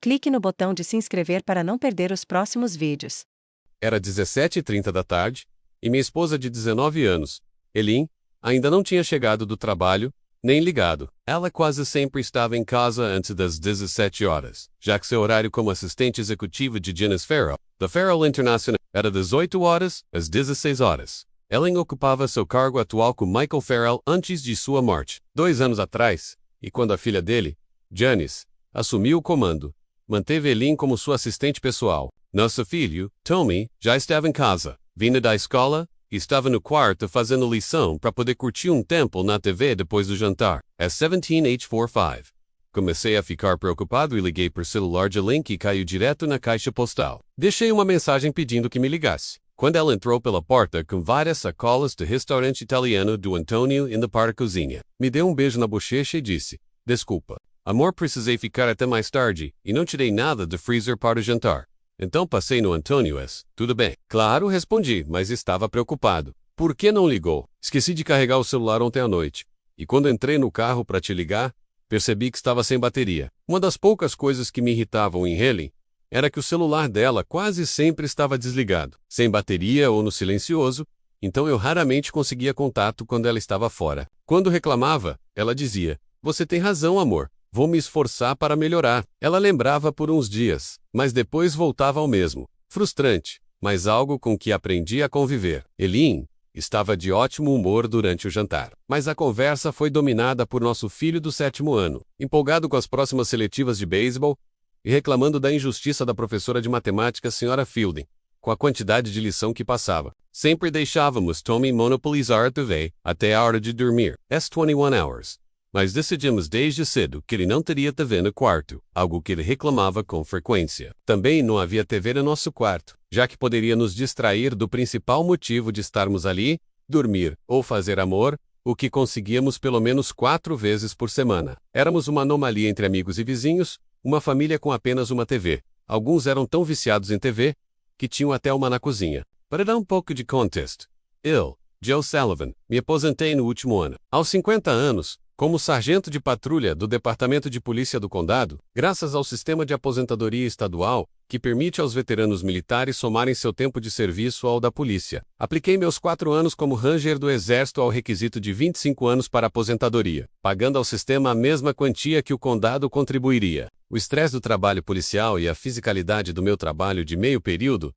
Clique no botão de se inscrever para não perder os próximos vídeos. Era 17h30 da tarde, e minha esposa de 19 anos, Elin, ainda não tinha chegado do trabalho, nem ligado. Ela quase sempre estava em casa antes das 17 horas, já que seu horário como assistente executiva de Janice Farrell, da Farrell International, era das 8 horas às 16 horas. Ellen ocupava seu cargo atual com Michael Farrell antes de sua morte, 2 anos atrás, e quando a filha dele, Janice, assumiu o comando, manteve Elin como sua assistente pessoal. Nosso filho, Tommy, já estava em casa, vindo da escola, e estava no quarto fazendo lição para poder curtir um tempo na TV depois do jantar. Às 17h45. Comecei a ficar preocupado e liguei por celular de Elin que caiu direto na caixa postal. Deixei uma mensagem pedindo que me ligasse. Quando ela entrou pela porta com várias sacolas do restaurante italiano do Antônio indo para a cozinha, me deu um beijo na bochecha e disse: "Desculpa, amor, precisei ficar até mais tarde e não tirei nada do freezer para o jantar. Então passei no Antônio. Tudo bem?" "Claro", respondi, mas estava preocupado. "Por que não ligou?" "Esqueci de carregar o celular ontem à noite. E quando entrei no carro para te ligar, percebi que estava sem bateria." Uma das poucas coisas que me irritavam em Helen era que o celular dela quase sempre estava desligado, sem bateria ou no silencioso, então eu raramente conseguia contato quando ela estava fora. Quando reclamava, ela dizia: "Você tem razão, amor. Vou me esforçar para melhorar." Ela lembrava por uns dias, mas depois voltava ao mesmo. Frustrante, mas algo com que aprendi a conviver. Elin estava de ótimo humor durante o jantar, mas a conversa foi dominada por nosso filho do 7º ano, empolgado com as próximas seletivas de beisebol e reclamando da injustiça da professora de matemática, Sra. Fielding, com a quantidade de lição que passava. Sempre deixávamos Tommy monopolizar a TV até a hora de dormir, às 21 horas. Mas decidimos desde cedo que ele não teria TV no quarto, algo que ele reclamava com frequência. Também não havia TV no nosso quarto, já que poderia nos distrair do principal motivo de estarmos ali, dormir ou fazer amor, o que conseguíamos pelo menos 4 vezes por semana. Éramos uma anomalia entre amigos e vizinhos, uma família com apenas uma TV. Alguns eram tão viciados em TV, que tinham até uma na cozinha. Para dar um pouco de contexto, eu, Joe Sullivan, me aposentei no último ano. Aos 50 anos, como sargento de patrulha do Departamento de Polícia do Condado, graças ao sistema de aposentadoria estadual, que permite aos veteranos militares somarem seu tempo de serviço ao da polícia. Apliquei meus 4 anos como ranger do Exército ao requisito de 25 anos para aposentadoria, pagando ao sistema a mesma quantia que o condado contribuiria. O estresse do trabalho policial e a fisicalidade do meu trabalho de meio período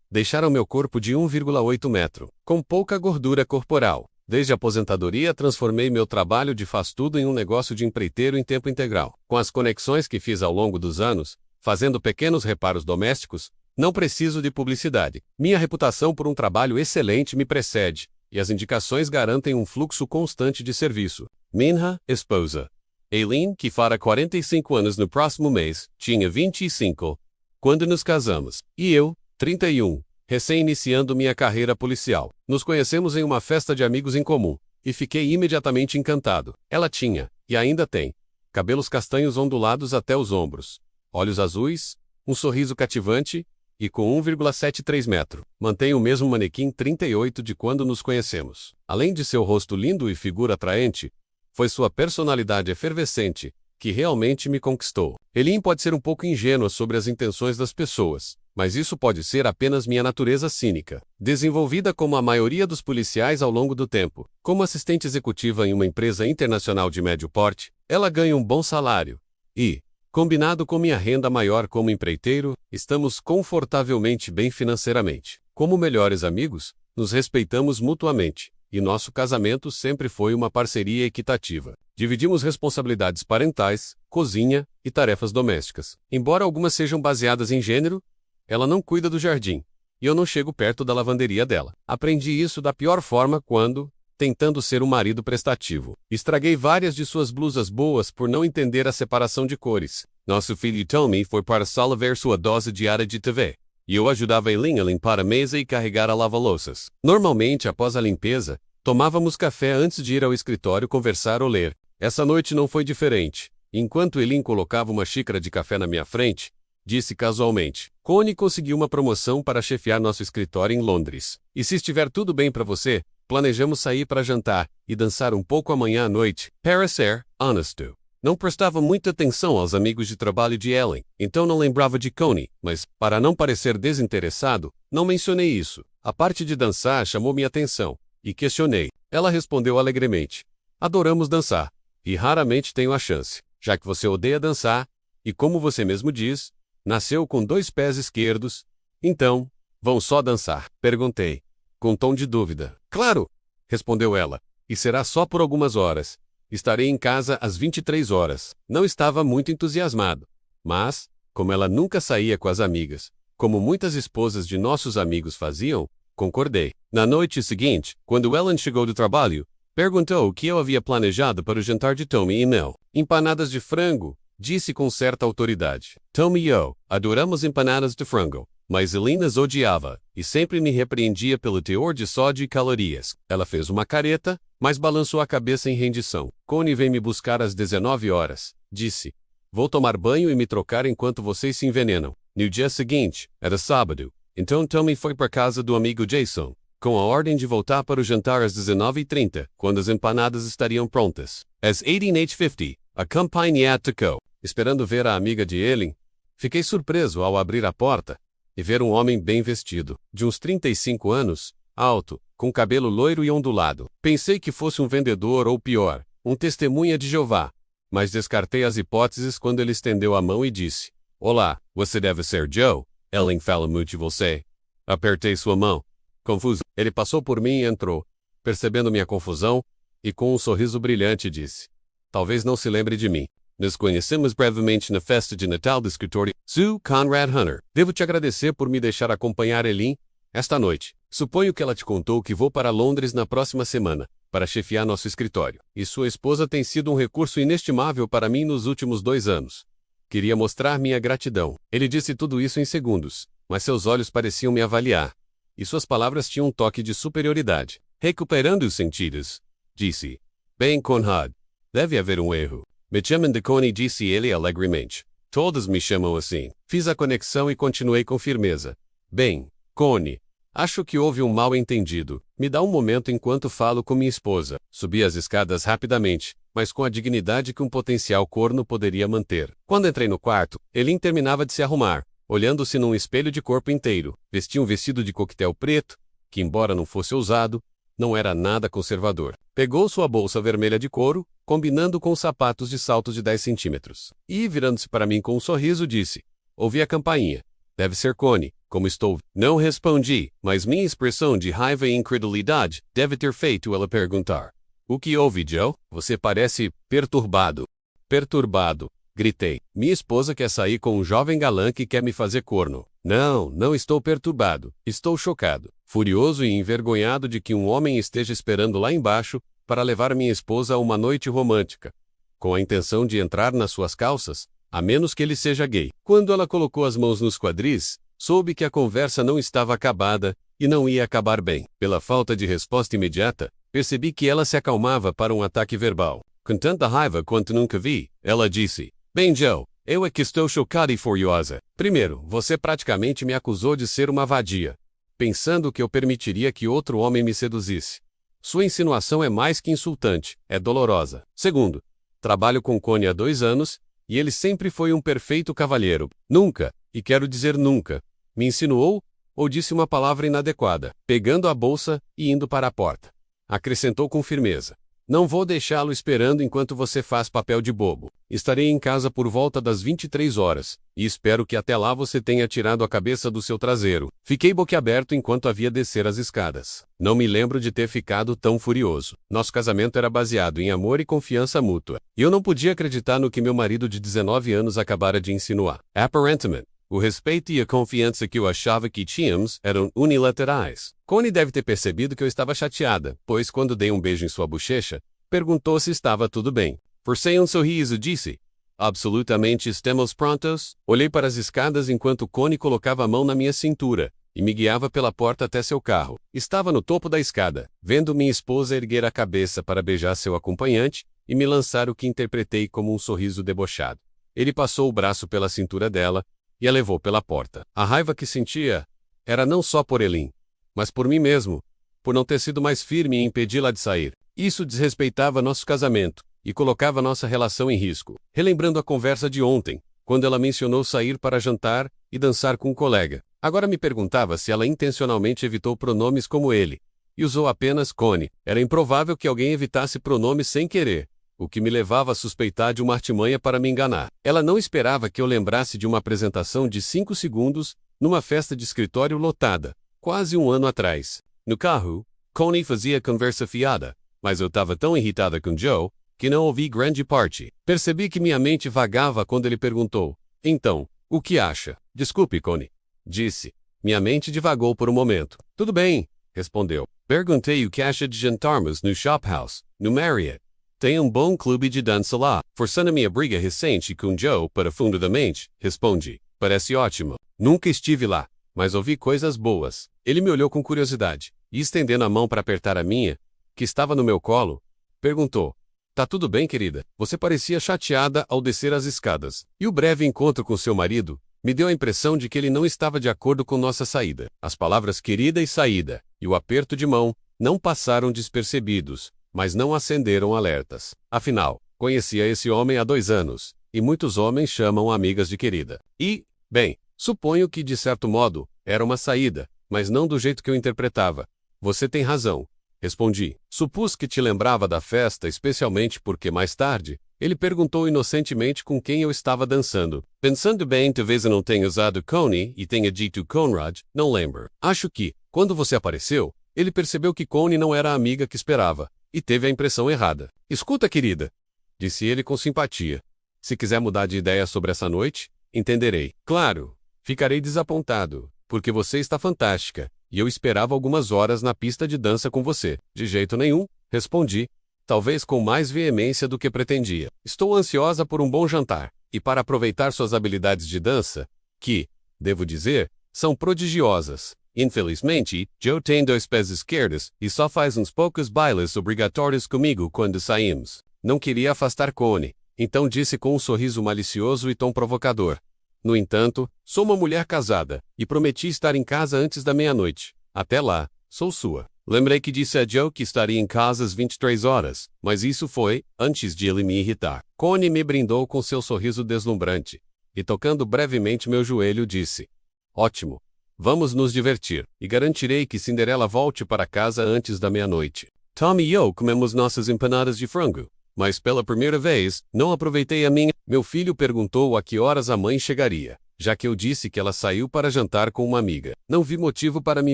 deixaram meu corpo de 1,8 metro, com pouca gordura corporal. Desde a aposentadoria, transformei meu trabalho de faz-tudo em um negócio de empreiteiro em tempo integral. Com as conexões que fiz ao longo dos anos, fazendo pequenos reparos domésticos, não preciso de publicidade. Minha reputação por um trabalho excelente me precede, e as indicações garantem um fluxo constante de serviço. Minha esposa, Eileen, que fará 45 anos no próximo mês, tinha 25 quando nos casamos, e eu, 31. Recém-iniciando minha carreira policial. Nos conhecemos em uma festa de amigos em comum, e fiquei imediatamente encantado. Ela tinha, e ainda tem, cabelos castanhos ondulados até os ombros, olhos azuis, um sorriso cativante, e com 1,73 metro. Mantém o mesmo manequim 38 de quando nos conhecemos. Além de seu rosto lindo e figura atraente, foi sua personalidade efervescente que realmente me conquistou. Elin pode ser um pouco ingênua sobre as intenções das pessoas, mas isso pode ser apenas minha natureza cínica. Desenvolvida como a maioria dos policiais ao longo do tempo, como assistente executiva em uma empresa internacional de médio porte, ela ganha um bom salário. E, combinado com minha renda maior como empreiteiro, estamos confortavelmente bem financeiramente. Como melhores amigos, nos respeitamos mutuamente, e nosso casamento sempre foi uma parceria equitativa. Dividimos responsabilidades parentais, cozinha e tarefas domésticas. Embora algumas sejam baseadas em gênero, ela não cuida do jardim, e eu não chego perto da lavanderia dela. Aprendi isso da pior forma quando, tentando ser um marido prestativo, estraguei várias de suas blusas boas por não entender a separação de cores. Nosso filho Tommy foi para a sala ver sua dose diária de TV, e eu ajudava Eileen a limpar a mesa e carregar a lava-louças. Normalmente, após a limpeza, tomávamos café antes de ir ao escritório conversar ou ler. Essa noite não foi diferente. Enquanto Eileen colocava uma xícara de café na minha frente, disse casualmente: "Connie conseguiu uma promoção para chefiar nosso escritório em Londres. E se estiver tudo bem para você, planejamos sair para jantar e dançar um pouco amanhã à noite. Para ser honesto, Não prestava muita atenção aos amigos de trabalho de Ellen, então não lembrava de Connie, mas, para não parecer desinteressado, não mencionei isso. A parte de dançar chamou minha atenção, e questionei. Ela respondeu alegremente. Adoramos dançar, e raramente tenho a chance, já que você odeia dançar, e como você mesmo diz, nasceu com 2 pés esquerdos. Então, vão só dançar? Perguntei, com tom de dúvida. Claro, respondeu ela, e será só por algumas horas. Estarei em casa às 23 horas. Não estava muito entusiasmado, mas, como ela nunca saía com as amigas, como muitas esposas de nossos amigos faziam, concordei. Na noite seguinte, quando Ellen chegou do trabalho, perguntou o que eu havia planejado para o jantar de Tommy e Mel. Empanadas de frango, disse com certa autoridade. Tommy e eu adoramos empanadas de frango, mas Ellen as odiava, e sempre me repreendia pelo teor de sódio e calorias. Ela fez uma careta, mas balançou a cabeça em rendição. Connie vem me buscar às 19 horas, disse. Vou tomar banho e me trocar enquanto vocês se envenenam. No dia seguinte, era sábado, então Tommy foi para casa do amigo Jason, com a ordem de voltar para o jantar às 19h30, quando as empanadas estariam prontas. Às 18h50, a campainha tocou. Esperando ver a amiga de Ellen, fiquei surpreso ao abrir a porta e ver um homem bem vestido, de uns 35 anos, alto, com cabelo loiro e ondulado. Pensei que fosse um vendedor ou pior, um testemunha de Jeová, mas descartei as hipóteses quando ele estendeu a mão e disse: Olá, você deve ser Joe. Ellen fala muito de você. Apertei sua mão. Confuso, ele passou por mim e entrou, percebendo minha confusão, e com um sorriso brilhante disse: Talvez não se lembre de mim. Nos conhecemos brevemente na festa de Natal do escritório Sue Conrad Hunter. Devo te agradecer por me deixar acompanhar Ellen esta noite. Suponho que ela te contou que vou para Londres na próxima semana, para chefiar nosso escritório. E sua esposa tem sido um recurso inestimável para mim nos últimos 2 anos. Queria mostrar minha gratidão. Ele disse tudo isso em segundos, mas seus olhos pareciam me avaliar. E suas palavras tinham um toque de superioridade. Recuperando os sentidos, disse: Bem, Conrad, deve haver um erro. Me chamam de Connie, disse ele alegremente. Todos me chamam assim. Fiz a conexão e continuei com firmeza. Bem, Connie, acho que houve um mal-entendido. Me dá um momento enquanto falo com minha esposa. Subi as escadas rapidamente, mas com a dignidade que um potencial corno poderia manter. Quando entrei no quarto, Ellen terminava de se arrumar, olhando-se num espelho de corpo inteiro. Vestia um vestido de coquetel preto, que embora não fosse ousado, não era nada conservador. Pegou sua bolsa vermelha de couro, combinando com os sapatos de saltos de 10 centímetros. E, virando-se para mim com um sorriso, disse: Ouvi a campainha. Deve ser Connie. Como estou? Não respondi, mas minha expressão de raiva e incredulidade deve ter feito ela perguntar: O que houve, Joe? Você parece perturbado. Perturbado, gritei. Minha esposa quer sair com um jovem galã que quer me fazer corno. Não estou perturbado. Estou chocado, furioso e envergonhado de que um homem esteja esperando lá embaixo para levar minha esposa a uma noite romântica, com a intenção de entrar nas suas calças, a menos que ele seja gay. Quando ela colocou as mãos nos quadris, soube que a conversa não estava acabada e não ia acabar bem. Pela falta de resposta imediata, percebi que ela se acalmava para um ataque verbal. Com tanta raiva quanto nunca vi, ela disse: Bem, Joe, eu é que estou chocada e furiosa. Primeiro, você praticamente me acusou de ser uma vadia, pensando que eu permitiria que outro homem me seduzisse. Sua insinuação é mais que insultante, é dolorosa. Segundo, trabalho com Connie há 2 anos, e ele sempre foi um perfeito cavalheiro. Nunca, e quero dizer nunca, me insinuou ou disse uma palavra inadequada, pegando a bolsa e indo para a porta. Acrescentou com firmeza: Não vou deixá-lo esperando enquanto você faz papel de bobo. Estarei em casa por volta das 23 horas, e espero que até lá você tenha tirado a cabeça do seu traseiro. Fiquei boquiaberto enquanto havia descer as escadas. Não me lembro de ter ficado tão furioso. Nosso casamento era baseado em amor e confiança mútua. E eu não podia acreditar no que meu marido de 19 anos acabara de insinuar. Aparentemente, o respeito e a confiança que eu achava que tínhamos eram unilaterais. Connie deve ter percebido que eu estava chateada, pois quando dei um beijo em sua bochecha, perguntou se estava tudo bem. Forcei um sorriso e disse: Absolutamente estamos prontos. Olhei para as escadas enquanto Connie colocava a mão na minha cintura e me guiava pela porta até seu carro. Estava no topo da escada, vendo minha esposa erguer a cabeça para beijar seu acompanhante e me lançar o que interpretei como um sorriso debochado. Ele passou o braço pela cintura dela e a levou pela porta. A raiva que sentia era não só por Ellen, mas por mim mesmo, por não ter sido mais firme em impedi-la de sair. Isso desrespeitava nosso casamento, e colocava nossa relação em risco. Relembrando a conversa de ontem, quando ela mencionou sair para jantar e dançar com um colega. Agora me perguntava se ela intencionalmente evitou pronomes como ele, e usou apenas Connie. Era improvável que alguém evitasse pronomes sem querer, o que me levava a suspeitar de uma artimanha para me enganar. Ela não esperava que eu lembrasse de uma apresentação de 5 segundos, numa festa de escritório lotada, quase um ano atrás. No carro, Connie fazia conversa fiada, mas eu estava tão irritada com Joe, que não ouvi grande parte. Percebi que minha mente vagava quando ele perguntou: então, o que acha? Desculpe, Connie, disse. Minha mente divagou por um momento. Tudo bem, respondeu. Perguntei o que acha de jantarmos no Shop House, no Marriott. Tem um bom clube de dança lá. Forçando minha briga recente com Joe para fundo da mente, respondi. Parece ótimo. Nunca estive lá, mas ouvi coisas boas. Ele me olhou com curiosidade, e estendendo a mão para apertar a minha, que estava no meu colo, perguntou: tá tudo bem, querida? Você parecia chateada ao descer as escadas. E o breve encontro com seu marido me deu a impressão de que ele não estava de acordo com nossa saída. As palavras querida e saída, e o aperto de mão, não passaram despercebidos, mas não acenderam alertas. Afinal, conhecia esse homem há 2 anos, e muitos homens chamam amigas de querida. E, bem, suponho que de certo modo, era uma saída, mas não do jeito que eu interpretava. Você tem razão, respondi. Supus que te lembrava da festa, especialmente porque mais tarde, ele perguntou inocentemente com quem eu estava dançando. Pensando bem, talvez eu não tenha usado Connie e tenha dito Conrad, não lembro. Acho que, quando você apareceu, ele percebeu que Connie não era a amiga que esperava, e teve a impressão errada. Escuta, querida, disse ele com simpatia. Se quiser mudar de ideia sobre essa noite, entenderei. Claro, ficarei desapontado, porque você está fantástica, e eu esperava algumas horas na pista de dança com você. De jeito nenhum, respondi, talvez com mais veemência do que pretendia. Estou ansiosa por um bom jantar, e para aproveitar suas habilidades de dança, que, devo dizer, são prodigiosas. Infelizmente, Joe tem 2 pés esquerdos e só faz uns poucos bailes obrigatórios comigo quando saímos. Não queria afastar Connie, então disse com um sorriso malicioso e tom provocador: no entanto, sou uma mulher casada, e prometi estar em casa antes da meia-noite. Até lá, sou sua. Lembrei que disse a Joe que estaria em casa às 23 horas, mas isso foi antes de ele me irritar. Connie me brindou com seu sorriso deslumbrante, e tocando brevemente meu joelho disse: ótimo, vamos nos divertir, e garantirei que Cinderela volte para casa antes da meia-noite. Tom e eu comemos nossas empanadas de frango, mas pela primeira vez, não aproveitei a minha. Meu filho perguntou a que horas a mãe chegaria, já que eu disse que ela saiu para jantar com uma amiga. Não vi motivo para me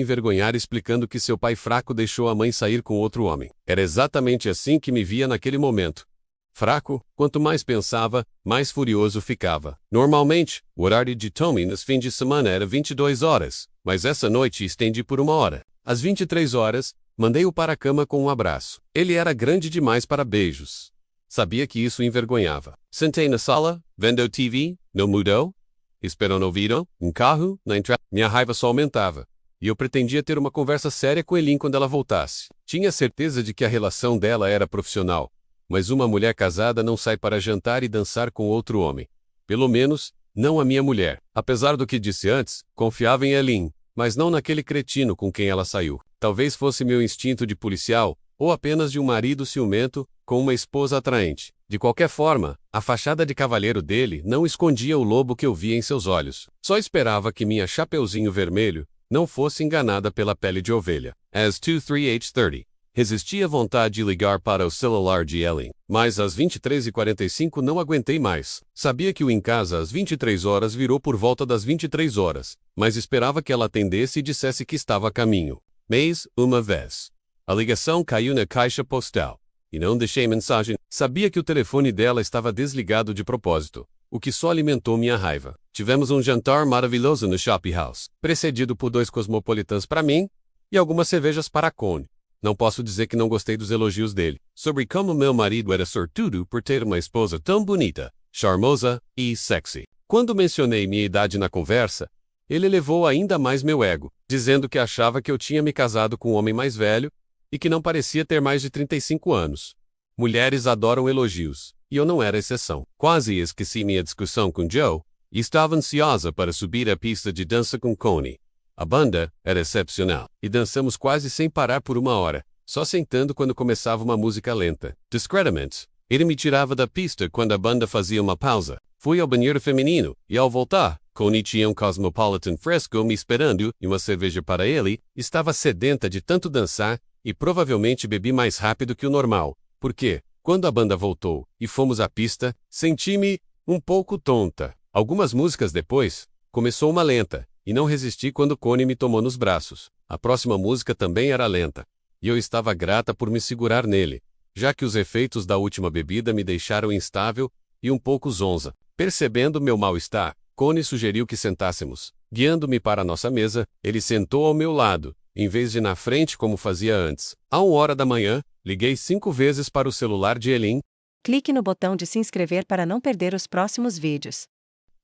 envergonhar explicando que seu pai fraco deixou a mãe sair com outro homem. Era exatamente assim que me via naquele momento. Fraco, quanto mais pensava, mais furioso ficava. Normalmente, o horário de Tommy nos fins de semana era 22 horas, mas essa noite estendi por 1 hora. Às 23 horas, mandei-o para a cama com um abraço. Ele era grande demais para beijos. Sabia que isso o envergonhava. Sentei na sala, vendo TV, não mudou. Esperou no ouvido, um carro, na entrada. Minha raiva só aumentava, e eu pretendia ter uma conversa séria com Eileen quando ela voltasse. Tinha certeza de que a relação dela era profissional, mas uma mulher casada não sai para jantar e dançar com outro homem. Pelo menos, não a minha mulher. Apesar do que disse antes, confiava em Eileen, mas não naquele cretino com quem ela saiu. Talvez fosse meu instinto de policial, ou apenas de um marido ciumento com uma esposa atraente. De qualquer forma, a fachada de cavalheiro dele não escondia o lobo que eu via em seus olhos. Só esperava que minha chapeuzinho vermelho não fosse enganada pela pele de ovelha. As 23h30. Resisti à vontade de ligar para o celular de Ellen, mas às 23h45 não aguentei mais. Sabia que o em casa às 23 horas virou por volta das 23 horas, mas esperava que ela atendesse e dissesse que estava a caminho. Mas, uma vez, a ligação caiu na caixa postal, e não deixei mensagem. Sabia que o telefone dela estava desligado de propósito, o que só alimentou minha raiva. Tivemos um jantar maravilhoso no Shop House, precedido por 2 cosmopolitans para mim e algumas cervejas para a Connie. Não posso dizer que não gostei dos elogios dele, sobre como meu marido era sortudo por ter uma esposa tão bonita, charmosa e sexy. Quando mencionei minha idade na conversa, ele elevou ainda mais meu ego, dizendo que achava que eu tinha me casado com um homem mais velho e que não parecia ter mais de 35 anos. Mulheres adoram elogios, e eu não era exceção. Quase esqueci minha discussão com Joe, e estava ansiosa para subir a pista de dança com Connie. A banda era excepcional, e dançamos quase sem parar por 1 hora, só sentando quando começava uma música lenta. Discretamente, Ele me tirava da pista quando a banda fazia uma pausa. Fui ao banheiro feminino, e ao voltar, Connie tinha um Cosmopolitan fresco me esperando e uma cerveja para ele. Estava sedenta de tanto dançar, e provavelmente bebi mais rápido que o normal, porque, quando a banda voltou e fomos à pista, senti-me um pouco tonta. Algumas músicas depois, começou uma lenta, e não resisti quando Connie me tomou nos braços. A próxima música também era lenta, e eu estava grata por me segurar nele, já que os efeitos da última bebida me deixaram instável e um pouco zonza. Percebendo meu mal-estar, Connie sugeriu que sentássemos. Guiando-me para a nossa mesa, ele sentou ao meu lado, em vez de na frente como fazia antes. À 1 hora da manhã, liguei 5 vezes para o celular de Elin. Clique no botão de se inscrever para não perder os próximos vídeos.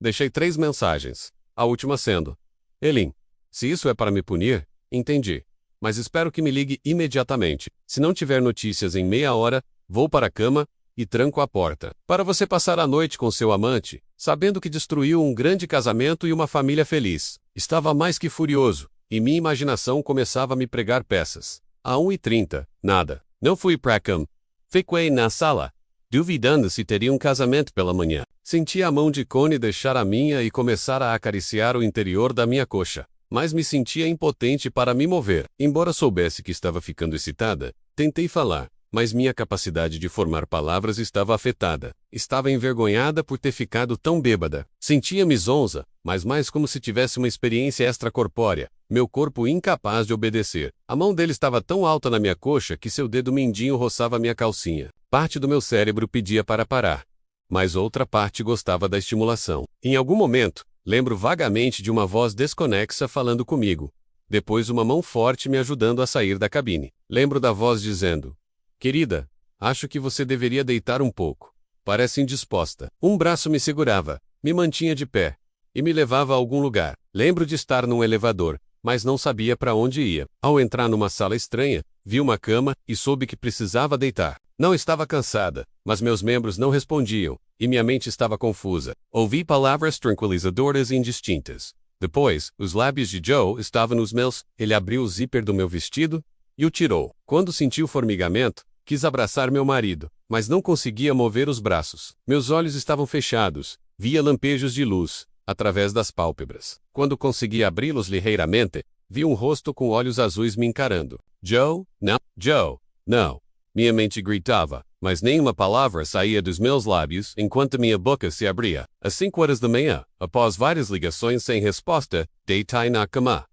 Deixei 3 mensagens, a última sendo: Elin, se isso é para me punir, entendi. Mas espero que me ligue imediatamente. Se não tiver notícias em meia hora, vou para a cama e tranco a porta. Para você passar a noite com seu amante, sabendo que destruiu um grande casamento e uma família feliz. Estava mais que furioso, e minha imaginação começava a me pregar peças. À 1h30, nada. Não fui para a cama. Fiquei na sala, duvidando se teria um casamento pela manhã. Senti a mão de Connie deixar a minha e começar a acariciar o interior da minha coxa. Mas me sentia impotente para me mover. Embora soubesse que estava ficando excitada, tentei falar, mas minha capacidade de formar palavras estava afetada. Estava envergonhada por ter ficado tão bêbada. Sentia-me zonza, mas mais como se tivesse uma experiência extracorpórea, meu corpo incapaz de obedecer. A mão dele estava tão alta na minha coxa que seu dedo mindinho roçava minha calcinha. Parte do meu cérebro pedia para parar, mas outra parte gostava da estimulação. Em algum momento, lembro vagamente de uma voz desconexa falando comigo. Depois uma mão forte me ajudando a sair da cabine. Lembro da voz dizendo: Querida, acho que você deveria deitar um pouco. Parece indisposta. Um braço me segurava, me mantinha de pé, e me levava a algum lugar. Lembro de estar num elevador, mas não sabia para onde ia. Ao entrar numa sala estranha, vi uma cama e soube que precisava deitar. Não estava cansada, mas meus membros não respondiam, e minha mente estava confusa. Ouvi palavras tranquilizadoras e indistintas. Depois, os lábios de Joe estavam nos meus. Ele abriu o zíper do meu vestido e o tirou. Quando senti o formigamento, quis abraçar meu marido, mas não conseguia mover os braços. Meus olhos estavam fechados, via lampejos de luz através das pálpebras. Quando consegui abri-los ligeiramente, vi um rosto com olhos azuis me encarando. Joe, não, Joe, não. Minha mente gritava, mas nenhuma palavra saía dos meus lábios enquanto minha boca se abria. Às 5 horas da manhã, após várias ligações sem resposta, deitei na cama,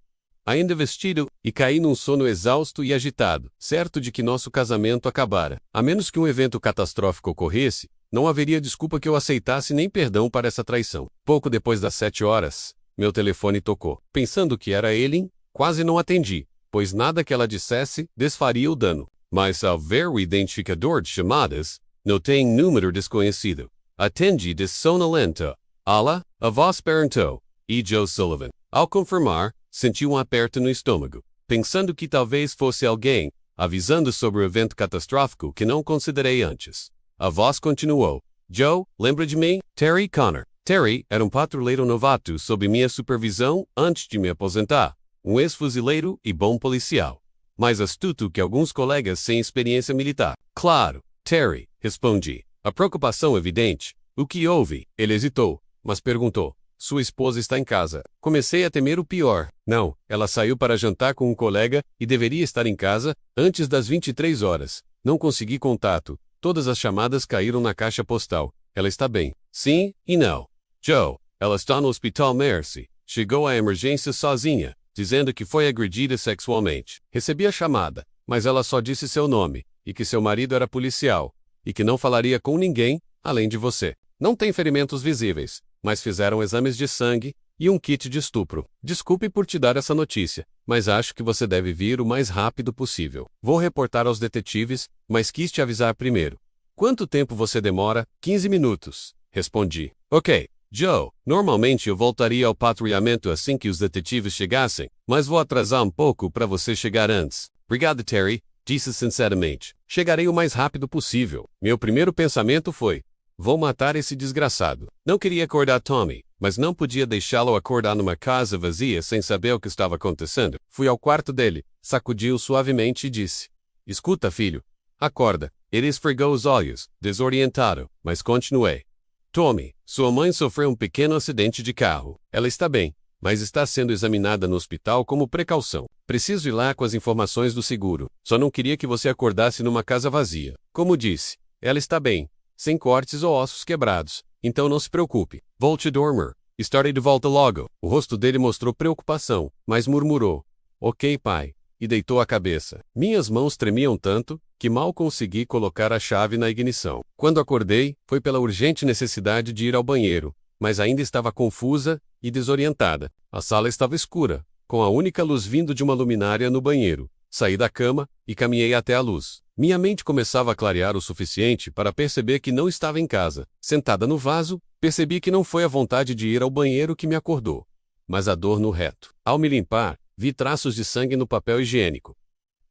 ainda vestido, e caí num sono exausto e agitado, certo de que nosso casamento acabara. A menos que um evento catastrófico ocorresse, não haveria desculpa que eu aceitasse nem perdão para essa traição. Pouco depois das 7 horas, meu telefone tocou. Pensando que era Elin, quase não atendi, pois nada que ela dissesse desfaria o dano. Mas ao ver o identificador de chamadas, notei um número desconhecido. Atendi de sonolenta. Alá, a voz perguntou. E Joe Sullivan. Ao confirmar, senti um aperto no estômago, pensando que talvez fosse alguém avisando sobre o evento catastrófico que não considerei antes. A voz continuou. Joe, lembra de mim? Terry Connor. Terry era um patrulheiro novato sob minha supervisão antes de me aposentar. Um ex-fuzileiro e bom policial. Mais astuto que alguns colegas sem experiência militar. Claro, Terry, respondi. A preocupação evidente. O que houve? Ele hesitou, mas perguntou. Sua esposa está em casa. Comecei a temer o pior. Não, ela saiu para jantar com um colega e deveria estar em casa antes das 23 horas. Não consegui contato. Todas as chamadas caíram na caixa postal. Ela está bem. Sim e não. Joe, ela está no Hospital Mercy. Chegou à emergência sozinha, dizendo que foi agredida sexualmente. Recebi a chamada, mas ela só disse seu nome, e que seu marido era policial, e que não falaria com ninguém, além de você. Não tem ferimentos visíveis, mas fizeram exames de sangue e um kit de estupro. Desculpe por te dar essa notícia, mas acho que você deve vir o mais rápido possível. Vou reportar aos detetives, mas quis te avisar primeiro. Quanto tempo você demora? 15 minutos. Respondi. Ok, Joe, normalmente eu voltaria ao patrulhamento assim que os detetives chegassem, mas vou atrasar um pouco para você chegar antes. Obrigado, Terry, disse sinceramente. Chegarei o mais rápido possível. Meu primeiro pensamento foi: vou matar esse desgraçado. Não queria acordar Tommy, mas não podia deixá-lo acordar numa casa vazia sem saber o que estava acontecendo. Fui ao quarto dele, sacudi-o suavemente e disse: Escuta, filho. Acorda. Ele esfregou os olhos, desorientado, mas continuei. Tommy, sua mãe sofreu um pequeno acidente de carro. Ela está bem, mas está sendo examinada no hospital como precaução. Preciso ir lá com as informações do seguro. Só não queria que você acordasse numa casa vazia. Como disse, ela está bem, sem cortes ou ossos quebrados. Então não se preocupe. Volte a dormir. Estarei de volta logo. O rosto dele mostrou preocupação, mas murmurou. Ok, pai. E deitou a cabeça. Minhas mãos tremiam tanto que mal consegui colocar a chave na ignição. Quando acordei, foi pela urgente necessidade de ir ao banheiro, mas ainda estava confusa e desorientada. A sala estava escura, com a única luz vindo de uma luminária no banheiro. Saí da cama e caminhei até a luz. Minha mente começava a clarear o suficiente para perceber que não estava em casa. Sentada no vaso, percebi que não foi a vontade de ir ao banheiro que me acordou, mas a dor no reto. Ao me limpar, vi traços de sangue no papel higiênico.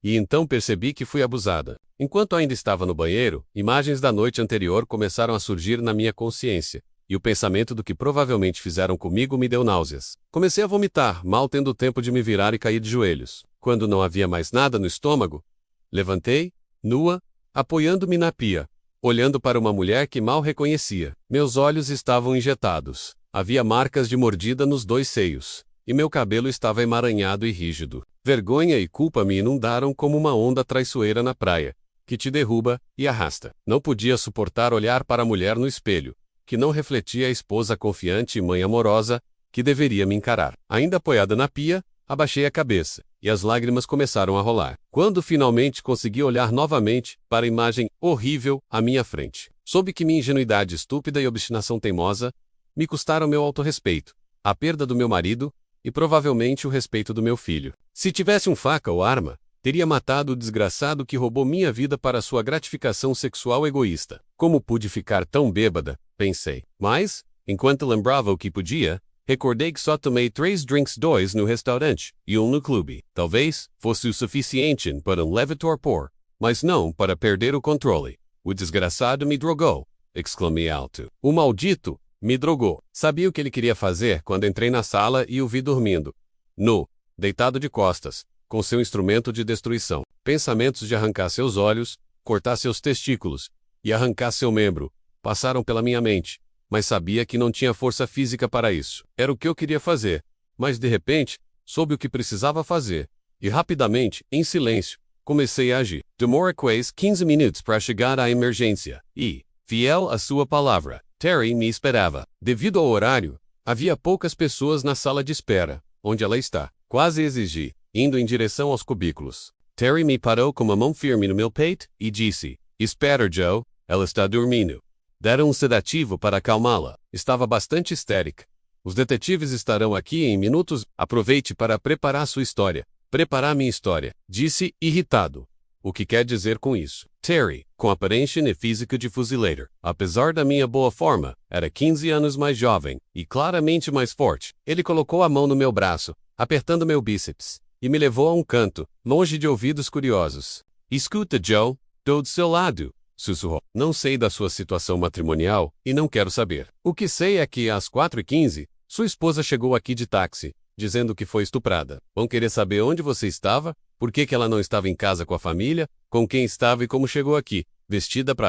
E então percebi que fui abusada. Enquanto ainda estava no banheiro, imagens da noite anterior começaram a surgir na minha consciência, e o pensamento do que provavelmente fizeram comigo me deu náuseas. Comecei a vomitar, mal tendo tempo de me virar e cair de joelhos. Quando não havia mais nada no estômago, levantei, nua, apoiando-me na pia, olhando para uma mulher que mal reconhecia. Meus olhos estavam injetados. Havia marcas de mordida nos 2 seios, e meu cabelo estava emaranhado e rígido. Vergonha e culpa me inundaram como uma onda traiçoeira na praia, que te derruba e arrasta. Não podia suportar olhar para a mulher no espelho, que não refletia a esposa confiante e mãe amorosa, que deveria me encarar. Ainda apoiada na pia, abaixei a cabeça, e as lágrimas começaram a rolar. Quando finalmente consegui olhar novamente para a imagem horrível à minha frente, soube que minha ingenuidade estúpida e obstinação teimosa me custaram meu autorrespeito, a perda do meu marido e provavelmente o respeito do meu filho. Se tivesse faca ou arma, teria matado o desgraçado que roubou minha vida para sua gratificação sexual egoísta. Como pude ficar tão bêbada? Pensei. Mas, enquanto lembrava o que podia, recordei que só tomei 3 drinks, 2 no restaurante e 1 no clube. Talvez fosse o suficiente para um leve torpor, mas não para perder o controle. O desgraçado me drogou, exclamei alto. O maldito me drogou. Sabia o que ele queria fazer quando entrei na sala e o vi dormindo. Nu, deitado de costas, com seu instrumento de destruição. Pensamentos de arrancar seus olhos, cortar seus testículos e arrancar seu membro passaram pela minha mente, mas sabia que não tinha força física para isso. Era o que eu queria fazer, mas de repente, soube o que precisava fazer, e rapidamente, em silêncio, comecei a agir. Demora quase 15 minutos para chegar à emergência, e, fiel à sua palavra, Terry me esperava. Devido ao horário, havia poucas pessoas na sala de espera, onde ela está. Quase exigi, indo em direção aos cubículos. Terry me parou com uma mão firme no meu peito e disse: Espera, Joe, ela está dormindo. Deram um sedativo para acalmá-la. Estava bastante histérica. Os detetives estarão aqui em minutos. Aproveite para preparar sua história. Preparar minha história, disse, irritado. O que quer dizer com isso? Terry, com aparência e física de fuzileiro, apesar da minha boa forma, era 15 anos mais jovem e claramente mais forte. Ele colocou a mão no meu braço, apertando meu bíceps, e me levou a um canto, longe de ouvidos curiosos. Escuta, Joe, estou do seu lado, sussurrou. Não sei da sua situação matrimonial e não quero saber. O que sei é que às 4h15, sua esposa chegou aqui de táxi, dizendo que foi estuprada. Vão querer saber onde você estava, por que ela não estava em casa com a família, com quem estava e como chegou aqui, vestida para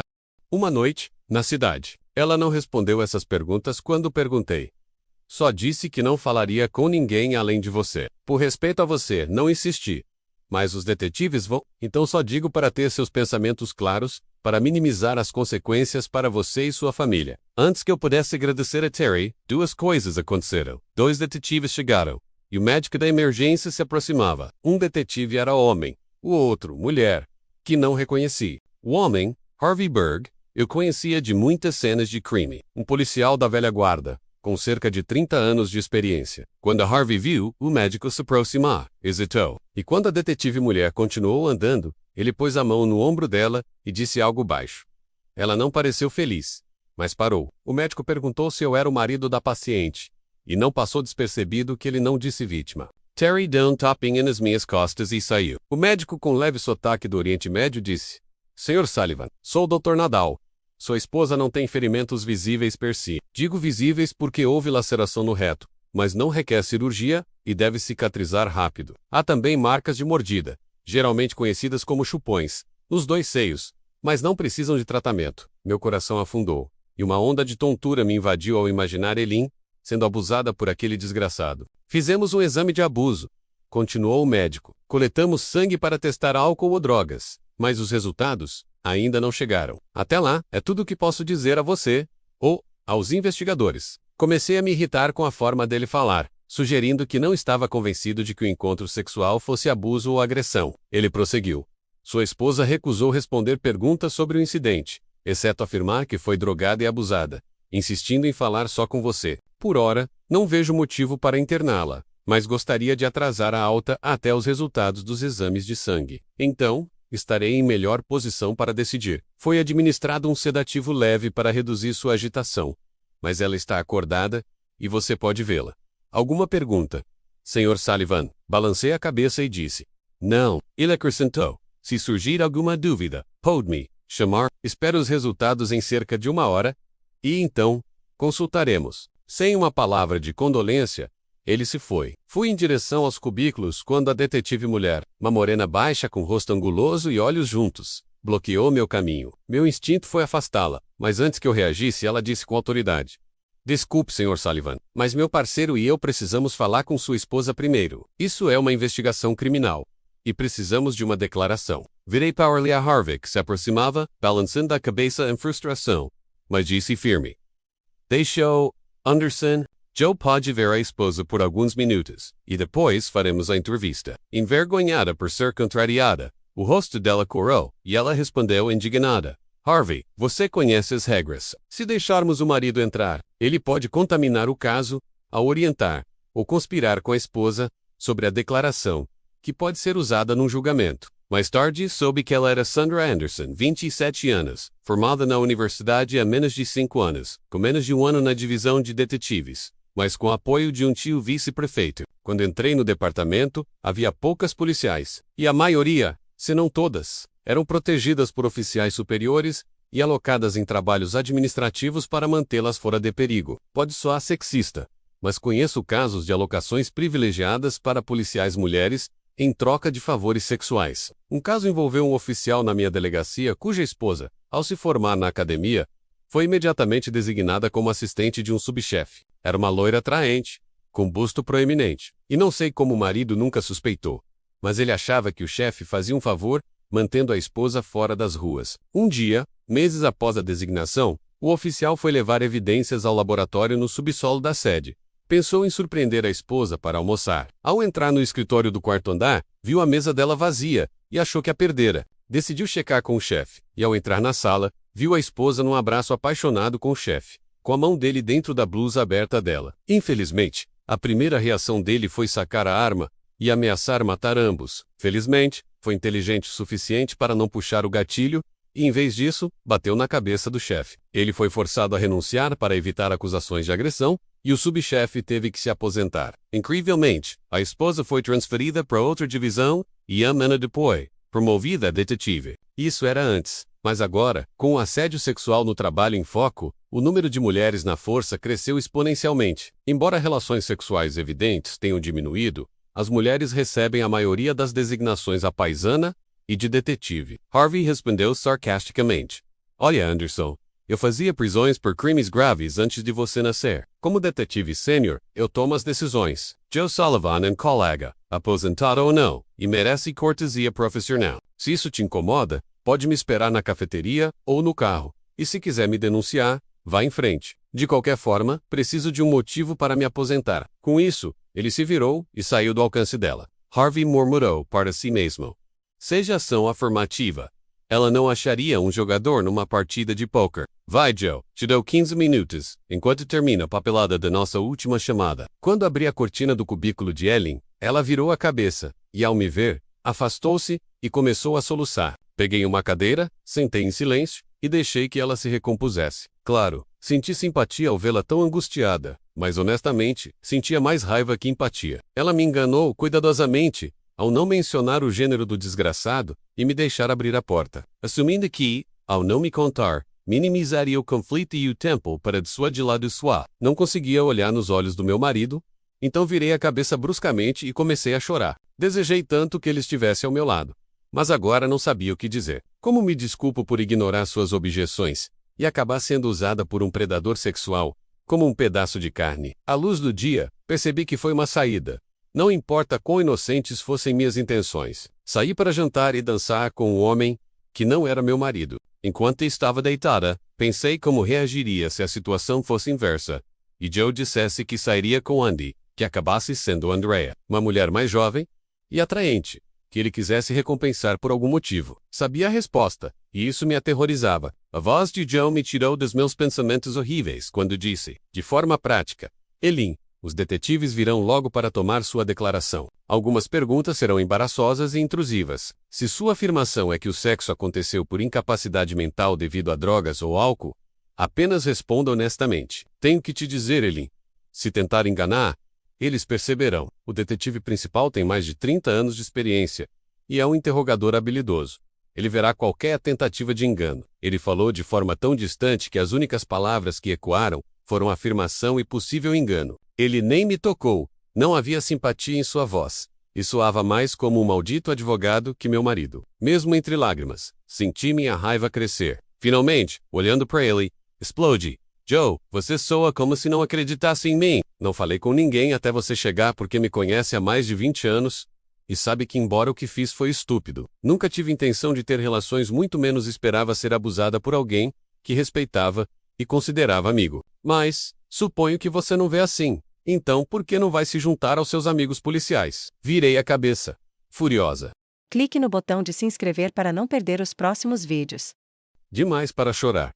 uma noite, na cidade. Ela não respondeu essas perguntas quando perguntei. Só disse que não falaria com ninguém além de você. Por respeito a você, não insisti. Mas os detetives vão, então só digo para ter seus pensamentos claros, para minimizar as consequências para você e sua família. Antes que eu pudesse agradecer a Terry, 2 coisas aconteceram. 2 detetives chegaram, e o médico da emergência se aproximava. Um detetive era homem, o outro, mulher, que não reconheci. O homem, Harvey Berg, eu conhecia de muitas cenas de crime. Um policial da velha guarda, com cerca de 30 anos de experiência. Quando a Harvey viu o médico se aproximar, hesitou. E quando a detetive mulher continuou andando, ele pôs a mão no ombro dela e disse algo baixo. Ela não pareceu feliz, mas parou. O médico perguntou se eu era o marido da paciente, e não passou despercebido que ele não disse vítima. Terry deu um tapinha nas minhas costas e saiu. O médico com leve sotaque do Oriente Médio disse: Sr. Sullivan, sou o Dr. Nadal. Sua esposa não tem ferimentos visíveis per si. Digo visíveis porque houve laceração no reto, mas não requer cirurgia e deve cicatrizar rápido. Há também marcas de mordida, geralmente conhecidas como chupões, nos 2 seios, Mas não precisam de tratamento. Meu coração afundou, e uma onda de tontura me invadiu ao imaginar Eileen sendo abusada por aquele desgraçado. Fizemos um exame de abuso, continuou o médico. Coletamos sangue para testar álcool ou drogas, mas os resultados ainda não chegaram. Até lá, é tudo o que posso dizer a você, ou aos investigadores. Comecei a me irritar com a forma dele falar, sugerindo que não estava convencido de que o encontro sexual fosse abuso ou agressão. Ele prosseguiu. Sua esposa recusou responder perguntas sobre o incidente, exceto afirmar que foi drogada e abusada, insistindo em falar só com você. Por ora, não vejo motivo para interná-la, mas gostaria de atrasar a alta até os resultados dos exames de sangue. Então, estarei em melhor posição para decidir. Foi administrado um sedativo leve para reduzir sua agitação, mas ela está acordada e você pode vê-la. Alguma pergunta? Sr. Sullivan, balancei a cabeça e disse. Não, ele acrescentou. Se surgir alguma dúvida, pode-me chamar. Espero os resultados em cerca de 1 hora, e então, consultaremos. Sem uma palavra de condolência, ele se foi. Fui em direção aos cubículos quando a detetive mulher, uma morena baixa com rosto anguloso e olhos juntos, bloqueou meu caminho. Meu instinto foi afastá-la, mas antes que eu reagisse, ela disse com autoridade. Desculpe, Sr. Sullivan, mas meu parceiro e eu precisamos falar com sua esposa primeiro. Isso é uma investigação criminal. E precisamos de uma declaração. Virei para a Harvey, que se aproximava, balançando a cabeça em frustração, mas disse firme. Deixou, Anderson, Joe pode ver a esposa por alguns minutos, e depois faremos a entrevista. Envergonhada por ser contrariada, o rosto dela corou, e ela respondeu indignada. Harvey, você conhece as regras. Se deixarmos o marido entrar, ele pode contaminar o caso, ao orientar, ou conspirar com a esposa, sobre a declaração, que pode ser usada num julgamento. Mais tarde, soube que ela era Sandra Anderson, 27 anos, formada na universidade há menos de 5 anos, com menos de 1 ano na divisão de detetives, mas com apoio de um tio vice-prefeito. Quando entrei no departamento, havia poucas policiais, e a maioria, se não todas, eram protegidas por oficiais superiores e alocadas em trabalhos administrativos para mantê-las fora de perigo. Pode soar sexista, mas conheço casos de alocações privilegiadas para policiais mulheres em troca de favores sexuais. Um caso envolveu um oficial na minha delegacia cuja esposa, ao se formar na academia, foi imediatamente designada como assistente de um subchefe. Era uma loira atraente, com busto proeminente. E não sei como o marido nunca suspeitou, mas ele achava que o chefe fazia um favor mantendo a esposa fora das ruas. Um dia, meses após a designação, o oficial foi levar evidências ao laboratório no subsolo da sede. Pensou em surpreender a esposa para almoçar. Ao entrar no escritório do 4º andar, viu a mesa dela vazia e achou que a perdera. Decidiu checar com o chefe, e ao entrar na sala, viu a esposa num abraço apaixonado com o chefe, com a mão dele dentro da blusa aberta dela. Infelizmente, a primeira reação dele foi sacar a arma e ameaçar matar ambos. Felizmente, foi inteligente o suficiente para não puxar o gatilho, e em vez disso, bateu na cabeça do chefe. Ele foi forçado a renunciar para evitar acusações de agressão, e o subchefe teve que se aposentar. Incrivelmente, a esposa foi transferida para outra divisão, e um ano depois, promovida a detetive. Isso era antes, mas agora, com o assédio sexual no trabalho em foco, o número de mulheres na força cresceu exponencialmente. Embora relações sexuais evidentes tenham diminuído, as mulheres recebem a maioria das designações à paisana e de detetive. Harvey respondeu sarcasticamente. Olha, Anderson, eu fazia prisões por crimes graves antes de você nascer. Como detetive sênior, eu tomo as decisões. Joe Sullivan é um colega, aposentado ou não, e merece cortesia profissional. Se isso te incomoda, pode me esperar na cafeteria ou no carro. E se quiser me denunciar, vá em frente. De qualquer forma, preciso de um motivo para me aposentar. Com isso, ele se virou e saiu do alcance dela. Harvey murmurou para si mesmo. Seja ação afirmativa. Ela não acharia um jogador numa partida de poker. Vai, Joe, te dou 15 minutos, enquanto termina a papelada da nossa última chamada. Quando abri a cortina do cubículo de Ellen, ela virou a cabeça, e ao me ver, afastou-se e começou a soluçar. Peguei uma cadeira, sentei em silêncio e deixei que ela se recompusesse. Claro, senti simpatia ao vê-la tão angustiada, mas honestamente, sentia mais raiva que empatia. Ela me enganou cuidadosamente ao não mencionar o gênero do desgraçado e me deixar abrir a porta, assumindo que, ao não me contar, minimizaria o conflito e o tempo para dissuadi-la de suar. Não conseguia olhar nos olhos do meu marido, então virei a cabeça bruscamente e comecei a chorar. Desejei tanto que ele estivesse ao meu lado, mas agora não sabia o que dizer. Como me desculpo por ignorar suas objeções e acabar sendo usada por um predador sexual, como um pedaço de carne? À luz do dia, percebi que foi uma saída. Não importa quão inocentes fossem minhas intenções. Saí para jantar e dançar com um homem que não era meu marido. Enquanto estava deitada, pensei como reagiria se a situação fosse inversa, e Joe dissesse que sairia com Andy, que acabasse sendo Andrea, uma mulher mais jovem e atraente, que ele quisesse recompensar por algum motivo. Sabia a resposta, e isso me aterrorizava. A voz de Joe me tirou dos meus pensamentos horríveis quando disse, de forma prática, Eileen, os detetives virão logo para tomar sua declaração. Algumas perguntas serão embaraçosas e intrusivas. Se sua afirmação é que o sexo aconteceu por incapacidade mental devido a drogas ou álcool, apenas responda honestamente. Tenho que te dizer, Eileen. Se tentar enganar, eles perceberão. O detetive principal tem mais de 30 anos de experiência e é um interrogador habilidoso. Ele verá qualquer tentativa de engano. Ele falou de forma tão distante que as únicas palavras que ecoaram foram afirmação e possível engano. Ele nem me tocou. Não havia simpatia em sua voz. E soava mais como um maldito advogado que meu marido. Mesmo entre lágrimas, senti minha raiva crescer. Finalmente, olhando para ele, explodi. Joe, você soa como se não acreditasse em mim. Não falei com ninguém até você chegar porque me conhece há mais de 20 anos e sabe que embora o que fiz foi estúpido, nunca tive intenção de ter relações, muito menos esperava ser abusada por alguém que respeitava e considerava amigo. Mas, suponho que você não vê assim. Então, por que não vai se juntar aos seus amigos policiais? Virei a cabeça, furiosa. Clique no botão de se inscrever para não perder os próximos vídeos. Demais para chorar.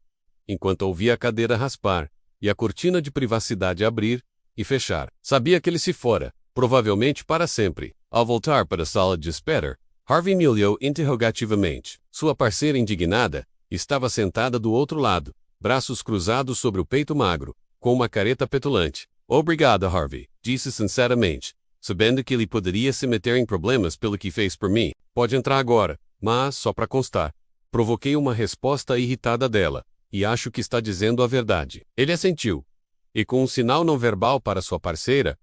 Enquanto ouvia a cadeira raspar e a cortina de privacidade abrir e fechar. Sabia que ele se fora, provavelmente para sempre. Ao voltar para a sala de espera, Harvey me olhou interrogativamente. Sua parceira indignada estava sentada do outro lado, braços cruzados sobre o peito magro, com uma careta petulante. Obrigado, Harvey, disse sinceramente, sabendo que ele poderia se meter em problemas pelo que fez por mim. Pode entrar agora, mas, só para constar, provoquei uma resposta irritada dela, e acho que está dizendo a verdade. Ele assentiu, e com um sinal não verbal para sua parceira,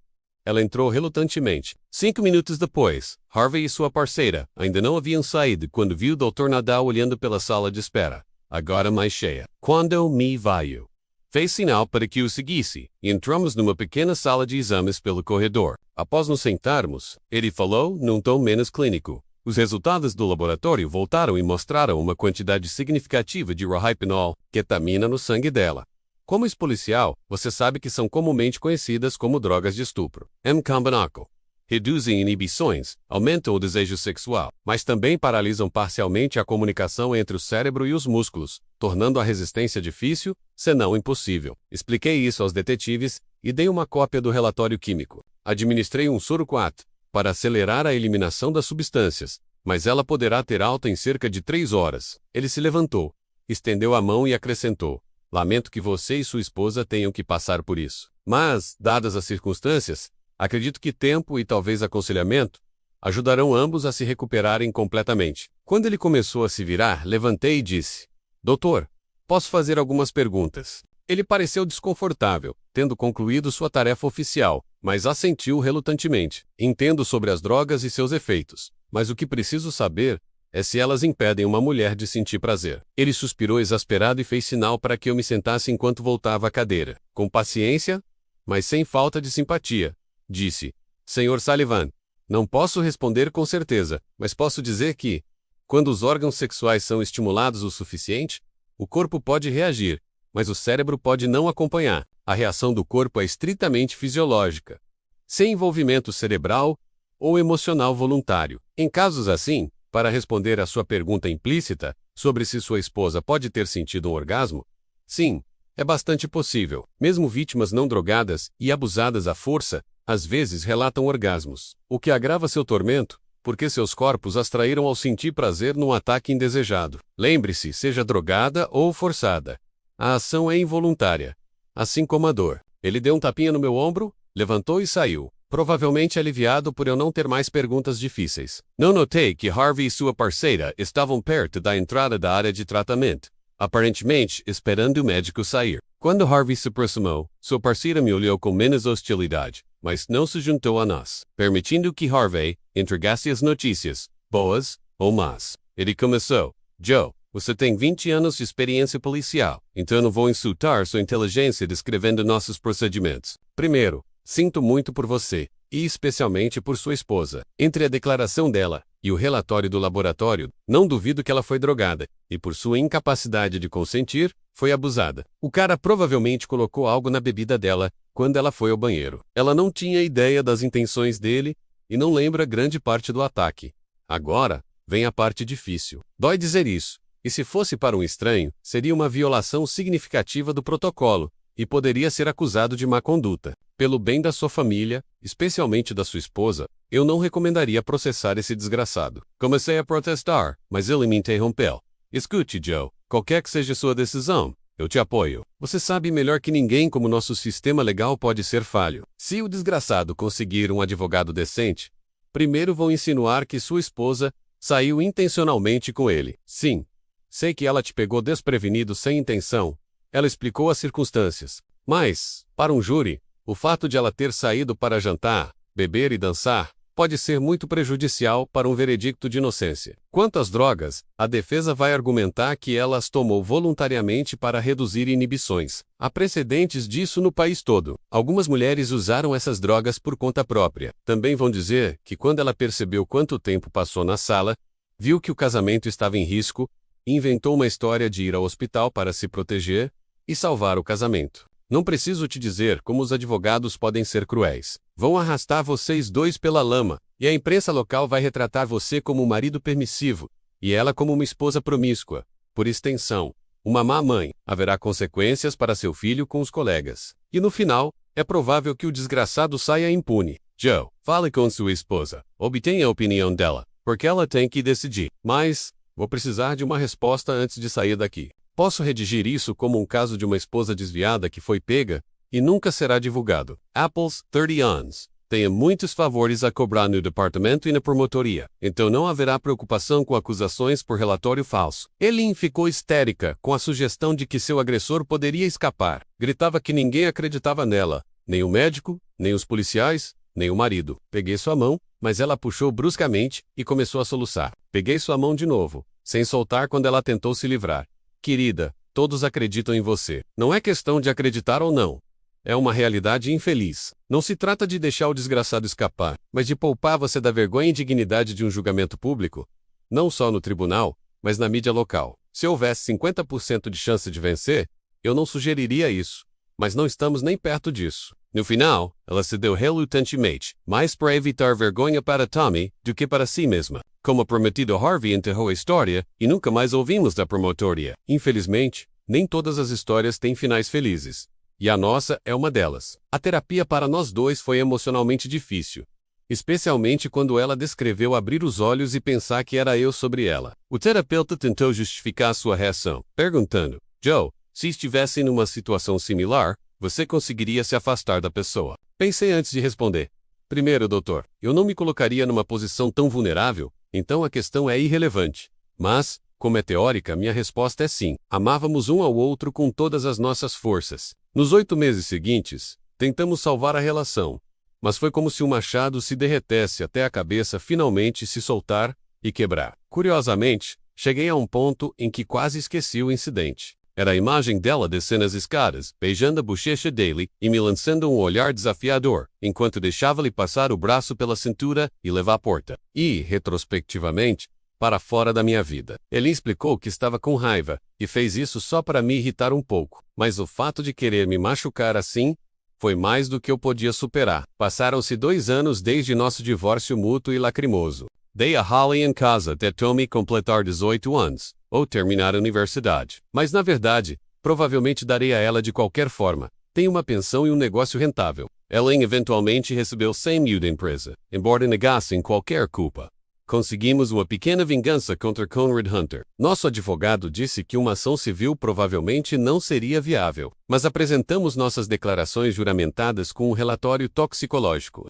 ela entrou relutantemente. 5 minutos depois, Harvey e sua parceira ainda não haviam saído quando viu o Dr. Nadal olhando pela sala de espera, agora mais cheia. Quando me veio, fez sinal para que o seguisse, e entramos numa pequena sala de exames pelo corredor. Após nos sentarmos, ele falou num tom menos clínico. Os resultados do laboratório voltaram e mostraram uma quantidade significativa de rohypnol, ketamina, no sangue dela. Como ex-policial, você sabe que são comumente conhecidas como drogas de estupro. Combinacol. Reduzem inibições, aumentam o desejo sexual, mas também paralisam parcialmente a comunicação entre o cérebro e os músculos, tornando a resistência difícil, se não impossível. Expliquei isso aos detetives e dei uma cópia do relatório químico. Administrei um soro 4 para acelerar a eliminação das substâncias, mas ela poderá ter alta em cerca de 3 horas. Ele se levantou, estendeu a mão e acrescentou: lamento que você e sua esposa tenham que passar por isso. Mas, dadas as circunstâncias, acredito que tempo e talvez aconselhamento ajudarão ambos a se recuperarem completamente. Quando ele começou a se virar, levantei e disse: Doutor, posso fazer algumas perguntas? Ele pareceu desconfortável, tendo concluído sua tarefa oficial, mas assentiu relutantemente. Entendo sobre as drogas e seus efeitos, mas o que preciso saber é se elas impedem uma mulher de sentir prazer. Ele suspirou exasperado e fez sinal para que eu me sentasse enquanto voltava à cadeira. Com paciência, mas sem falta de simpatia, disse: Sr. Sullivan, não posso responder com certeza, mas posso dizer que, quando os órgãos sexuais são estimulados o suficiente, o corpo pode reagir, mas o cérebro pode não acompanhar. A reação do corpo é estritamente fisiológica, sem envolvimento cerebral ou emocional voluntário. Em casos assim, para responder à sua pergunta implícita sobre se sua esposa pode ter sentido um orgasmo, sim, é bastante possível. Mesmo vítimas não drogadas e abusadas à força, às vezes relatam orgasmos, o que agrava seu tormento, porque seus corpos as traíram ao sentir prazer num ataque indesejado. Lembre-se, seja drogada ou forçada, a ação é involuntária, assim como a dor. Ele deu um tapinha no meu ombro, levantou e saiu, provavelmente aliviado por eu não ter mais perguntas difíceis. Não notei que Harvey e sua parceira estavam perto da entrada da área de tratamento, aparentemente esperando o médico sair. Quando Harvey se aproximou, sua parceira me olhou com menos hostilidade, mas não se juntou a nós, permitindo que Harvey entregasse as notícias, boas ou más. Ele começou: Joe, você tem 20 anos de experiência policial, então não vou insultar sua inteligência descrevendo nossos procedimentos. Primeiro, sinto muito por você, e especialmente por sua esposa. Entre a declaração dela e o relatório do laboratório, não duvido que ela foi drogada, e por sua incapacidade de consentir, foi abusada. O cara provavelmente colocou algo na bebida dela quando ela foi ao banheiro. Ela não tinha ideia das intenções dele e não lembra grande parte do ataque. Agora, vem a parte difícil. Dói dizer isso, e se fosse para um estranho, seria uma violação significativa do protocolo, e poderia ser acusado de má conduta. Pelo bem da sua família, especialmente da sua esposa, eu não recomendaria processar esse desgraçado. Comecei a protestar, mas ele me interrompeu. Escute, Joe, qualquer que seja sua decisão, eu te apoio. Você sabe melhor que ninguém como nosso sistema legal pode ser falho. Se o desgraçado conseguir um advogado decente, primeiro vão insinuar que sua esposa saiu intencionalmente com ele. Sim, sei que ela te pegou desprevenido sem intenção. Ela explicou as circunstâncias. Mas, para um júri, o fato de ela ter saído para jantar, beber e dançar pode ser muito prejudicial para um veredicto de inocência. Quanto às drogas, a defesa vai argumentar que ela as tomou voluntariamente para reduzir inibições. Há precedentes disso no país todo. Algumas mulheres usaram essas drogas por conta própria. Também vão dizer que quando ela percebeu quanto tempo passou na sala, viu que o casamento estava em risco, inventou uma história de ir ao hospital para se proteger e salvar o casamento. Não preciso te dizer como os advogados podem ser cruéis. Vão arrastar vocês dois pela lama, e a imprensa local vai retratar você como um marido permissivo, e ela como uma esposa promíscua. Por extensão, uma má mãe. Haverá consequências para seu filho com os colegas. E no final, é provável que o desgraçado saia impune. Joe, fale com sua esposa. Obtenha a opinião dela, porque ela tem que decidir. Mas, vou precisar de uma resposta antes de sair daqui. Posso redigir isso como um caso de uma esposa desviada que foi pega e nunca será divulgado. Apples, 30 anos. Tenha muitos favores a cobrar no departamento e na promotoria, então não haverá preocupação com acusações por relatório falso. Eileen ficou histérica com a sugestão de que seu agressor poderia escapar. Gritava que ninguém acreditava nela, nem o médico, nem os policiais, nem o marido. Peguei sua mão, mas ela puxou bruscamente e começou a soluçar. Peguei sua mão de novo, sem soltar quando ela tentou se livrar. Querida, todos acreditam em você. Não é questão de acreditar ou não. É uma realidade infeliz. Não se trata de deixar o desgraçado escapar, mas de poupar você da vergonha e indignidade de um julgamento público, não só no tribunal, mas na mídia local. Se houvesse 50% de chance de vencer, eu não sugeriria isso, mas não estamos nem perto disso. No final, ela cedeu relutantemente, mais para evitar vergonha para Tommy do que para si mesma. Como prometido, Harvey enterrou a história e nunca mais ouvimos da promotoria. Infelizmente, nem todas as histórias têm finais felizes. E a nossa é uma delas. A terapia para nós dois foi emocionalmente difícil, especialmente quando ela descreveu abrir os olhos e pensar que era eu sobre ela. O terapeuta tentou justificar sua reação, perguntando: Joe, se estivesse numa situação similar, você conseguiria se afastar da pessoa? Pensei antes de responder. Primeiro, doutor, eu não me colocaria numa posição tão vulnerável, então a questão é irrelevante. Mas, como é teórica, minha resposta é sim. Amávamos um ao outro com todas as nossas forças. Nos 8 meses seguintes, tentamos salvar a relação, mas foi como se um machado se derretesse até a cabeça finalmente se soltar e quebrar. Curiosamente, cheguei a um ponto em que quase esqueci o incidente. Era a imagem dela descendo as escadas, beijando a bochecha dele e me lançando um olhar desafiador, enquanto deixava-lhe passar o braço pela cintura e levar a porta. E, retrospectivamente, para fora da minha vida. Ele explicou que estava com raiva, e fez isso só para me irritar um pouco. Mas o fato de querer me machucar assim, foi mais do que eu podia superar. Passaram-se 2 anos desde nosso divórcio mútuo e lacrimoso. Dei a Holly em casa até Tommy completar 18 anos, ou terminar a universidade. Mas na verdade, provavelmente darei a ela de qualquer forma. Tem uma pensão e um negócio rentável. Ellen eventualmente recebeu 100 mil da empresa, embora negassem qualquer culpa. Conseguimos uma pequena vingança contra Conrad Hunter. Nosso advogado disse que uma ação civil provavelmente não seria viável, mas apresentamos nossas declarações juramentadas com um relatório toxicológico,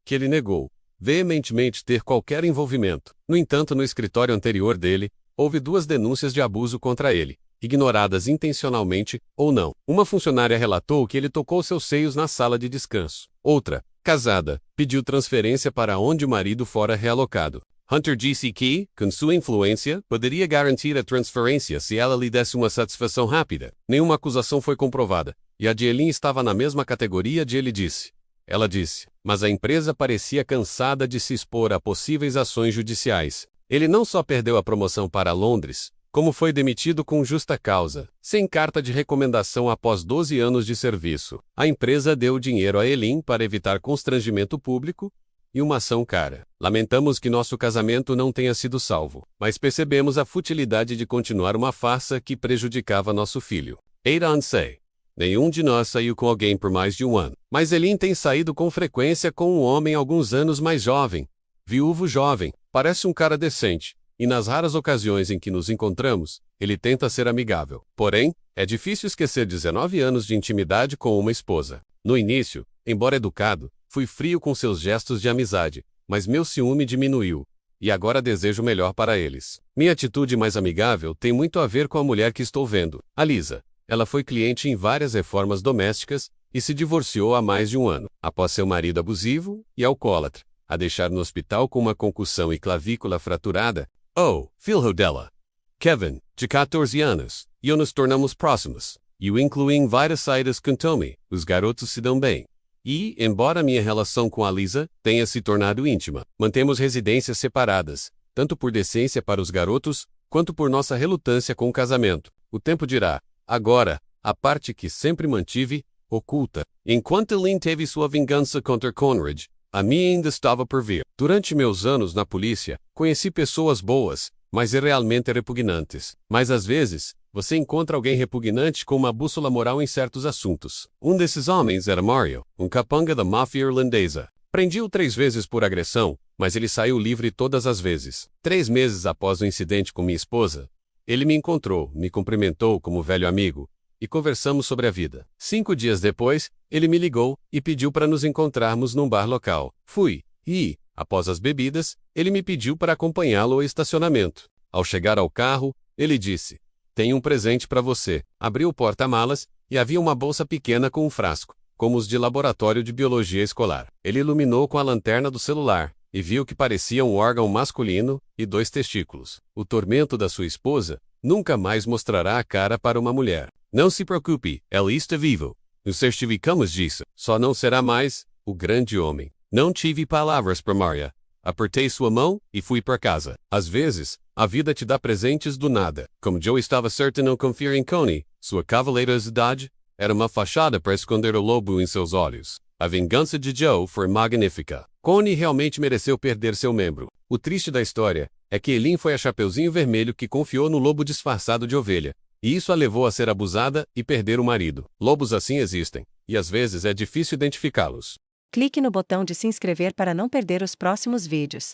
que ele negou veementemente ter qualquer envolvimento. No entanto, no escritório anterior dele, houve 2 denúncias de abuso contra ele, ignoradas intencionalmente ou não. Uma funcionária relatou que ele tocou seus seios na sala de descanso. Outra, casada, pediu transferência para onde o marido fora realocado. Hunter disse que, com sua influência, poderia garantir a transferência se ela lhe desse uma satisfação rápida. Nenhuma acusação foi comprovada, e a de Eileen estava na mesma categoria de ele disse. Ela disse, mas a empresa parecia cansada de se expor a possíveis ações judiciais. Ele não só perdeu a promoção para Londres, como foi demitido com justa causa, sem carta de recomendação após 12 anos de serviço. A empresa deu dinheiro a Eileen para evitar constrangimento público e uma ação cara. Lamentamos que nosso casamento não tenha sido salvo, mas percebemos a futilidade de continuar uma farsa que prejudicava nosso filho. Aidan say. Nenhum de nós saiu com alguém por mais de um ano, mas Eileen tem saído com frequência com um homem alguns anos mais jovem, viúvo jovem, parece um cara decente. E nas raras ocasiões em que nos encontramos, ele tenta ser amigável. Porém, é difícil esquecer 19 anos de intimidade com uma esposa. No início, embora educado, fui frio com seus gestos de amizade, mas meu ciúme diminuiu, e agora desejo melhor para eles. Minha atitude mais amigável tem muito a ver com a mulher que estou vendo, a Lisa. Ela foi cliente em várias reformas domésticas e se divorciou há mais de um ano, após seu marido abusivo e alcoólatra, a deixar no hospital com uma concussão e clavícula fraturada. Oh, filho dela, Kevin, de 14 anos, e eu nos tornamos próximos. E o incluí em várias saídas com Tommy, os garotos se dão bem. E, embora minha relação com a Lisa tenha se tornado íntima, mantemos residências separadas, tanto por decência para os garotos, quanto por nossa relutância com o casamento. O tempo dirá. Agora, a parte que sempre mantive, oculta. Enquanto Eileen teve sua vingança contra Conrad, a minha ainda estava por vir. Durante meus anos na polícia, conheci pessoas boas, mas realmente repugnantes. Mas às vezes, você encontra alguém repugnante com uma bússola moral em certos assuntos. Um desses homens era Mario, um capanga da máfia irlandesa. Prendi-o 3 vezes por agressão, mas ele saiu livre todas as vezes. 3 meses após o incidente com minha esposa, ele me encontrou, me cumprimentou como velho amigo, e conversamos sobre a vida. 5 dias depois, ele me ligou e pediu para nos encontrarmos num bar local. Fui, e, após as bebidas, ele me pediu para acompanhá-lo ao estacionamento. Ao chegar ao carro, ele disse, tenho um presente para você. Abriu o porta-malas, e havia uma bolsa pequena com um frasco, como os de laboratório de biologia escolar. Ele iluminou com a lanterna do celular, e viu que parecia um órgão masculino e 2 testículos. O tormento da sua esposa nunca mais mostrará a cara para uma mulher. Não se preocupe, ela está vivo. Nos certificamos disso. Só não será mais o grande homem. Não tive palavras para Maria. Apertei sua mão e fui para casa. Às vezes, a vida te dá presentes do nada. Como Joe estava certo de não confiar em Connie, sua cavalheirosidade era uma fachada para esconder o lobo em seus olhos. A vingança de Joe foi magnífica. Connie realmente mereceu perder seu membro. O triste da história é que Eileen foi a Chapeuzinho Vermelho que confiou no lobo disfarçado de ovelha, e isso a levou a ser abusada e perder o marido. Lobos assim existem, e às vezes é difícil identificá-los. Clique no botão de se inscrever para não perder os próximos vídeos.